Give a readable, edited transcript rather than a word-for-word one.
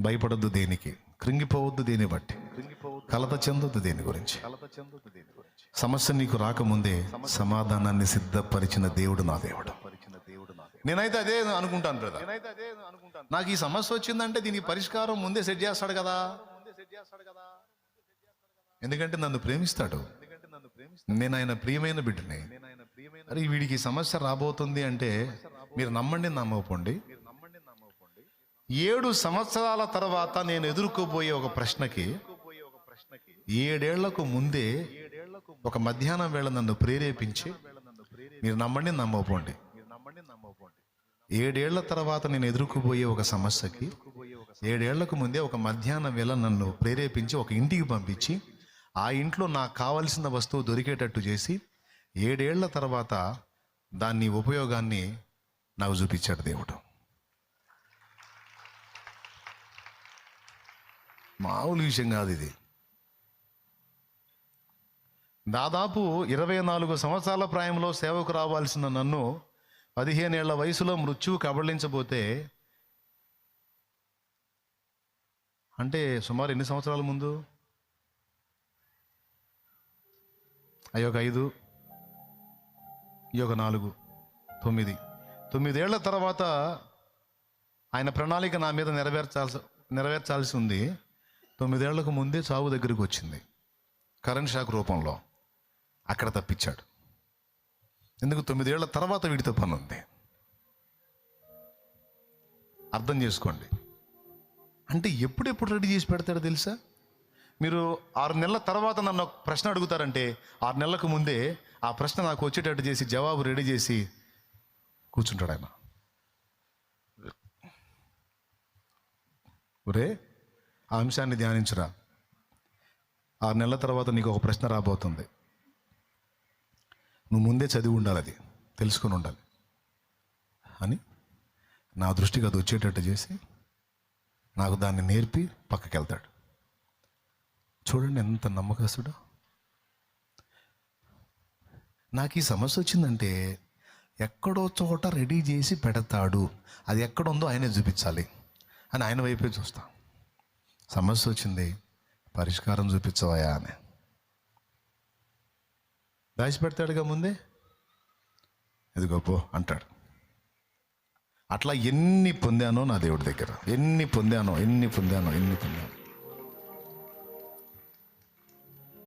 భయపడొద్దు దేనికి, కృంగిపోవద్దు దేని బట్టి, కలత చెందొద్దు దేని గురించి. సమస్య నీకు రాకముందే సమాధానాన్ని సిద్ధపరిచిన దేవుడు నా దేవుడు. నేనైతే అదే అనుకుంటాను బ్రదర్. నాకు ఈ సమస్య వచ్చిందంటే దీనికి పరిష్కారం ముందే సెట్ చేస్తాడు కదా, ఎందుకంటే నన్ను ప్రేమిస్తాడు. నేను ఆయన ప్రియమైన బిడ్డని. అరే వీడికి సమస్య రాబోతుంది అంటే మీరు నమ్మండి నమ్మకపోండి, 7 సంవత్సరాల తర్వాత నేను ఎదుర్కోబోయే ఒక ప్రశ్నకి 7 ఏళ్లకు ముందే ఒక మధ్యాహ్నం వేళ నన్ను ప్రేరేపించి, మీరు నమ్మండి నమ్మకపోండి, 7 ఏళ్ల తర్వాత నేను ఎదుర్కోబోయే ఒక సమస్యకి 7 ఏళ్లకు ముందే ఒక మధ్యాహ్నం వేళ నన్ను ప్రేరేపించి ఒక ఇంటికి పంపించి, ఆ ఇంట్లో నాకు కావలసిన వస్తువు దొరికేటట్టు చేసి 7 ఏళ్ల తర్వాత దాన్ని ఉపయోగాన్ని నాకు చూపించాడు దేవుడు. మామూలు విషయం కాదు ఇది. దాదాపు 24 సంవత్సరాల ప్రాయంలో సేవకు రావాల్సిన నన్ను 15 ఏళ్ల వయసులో మృత్యువు కబళించబోతే, అంటే సుమారు ఎన్ని సంవత్సరాల ముందు? అయ్యొక 5, ఈ ఒక 4, 9 ఏళ్ల తర్వాత ఆయన ప్రణాళిక నా మీద నెరవేర్చాల్సి ఉంది. 9 ఏళ్లకు ముందే చావు దగ్గరికి వచ్చింది, కరెంట్ షాక్ రూపంలో. అక్కడ తప్పించాడు. ఎందుకు? 9 ఏళ్ల తర్వాత వీడితో పని ఉంది. అర్థం చేసుకోండి. అంటే ఎప్పుడెప్పుడు రెడీ చేసి పెడతాడో తెలుసా? మీరు 6 నెలల తర్వాత నన్ను ఒక ప్రశ్న అడుగుతారంటే 6 నెలలకు ముందే ఆ ప్రశ్న నాకు వచ్చేటట్టు చేసి జవాబు రెడీ చేసి కూర్చుంటాడు ఆయన. ఒరే ఆ అంశాన్ని ధ్యానించురా, 6 నెలల తర్వాత నీకు ఒక ప్రశ్న రాబోతుంది, నువ్వు ముందే చదివి ఉండాలి, అది తెలుసుకొని ఉండాలి అని నా దృష్టికి అది వచ్చేటట్టు చేసి నాకు దాన్ని నేర్పి పక్కకి వెళ్తాడు. చూడండి ఎంత నమ్మకస్తుడు. నాకు ఈ సమస్య వచ్చిందంటే ఎక్కడో చోట రెడీ చేసి పెడతాడు, అది ఎక్కడుందో ఆయనే చూపించాలి అని ఆయన వైపే చూస్తా. సమస్య వచ్చింది, పరిష్కారం చూపించవయా అని దాచిపెడతాడుగా ముందే. ఎదుగోపో అంటాడు. అట్లా ఎన్ని పొందానో నా దేవుడి దగ్గర, ఎన్ని పొందానో.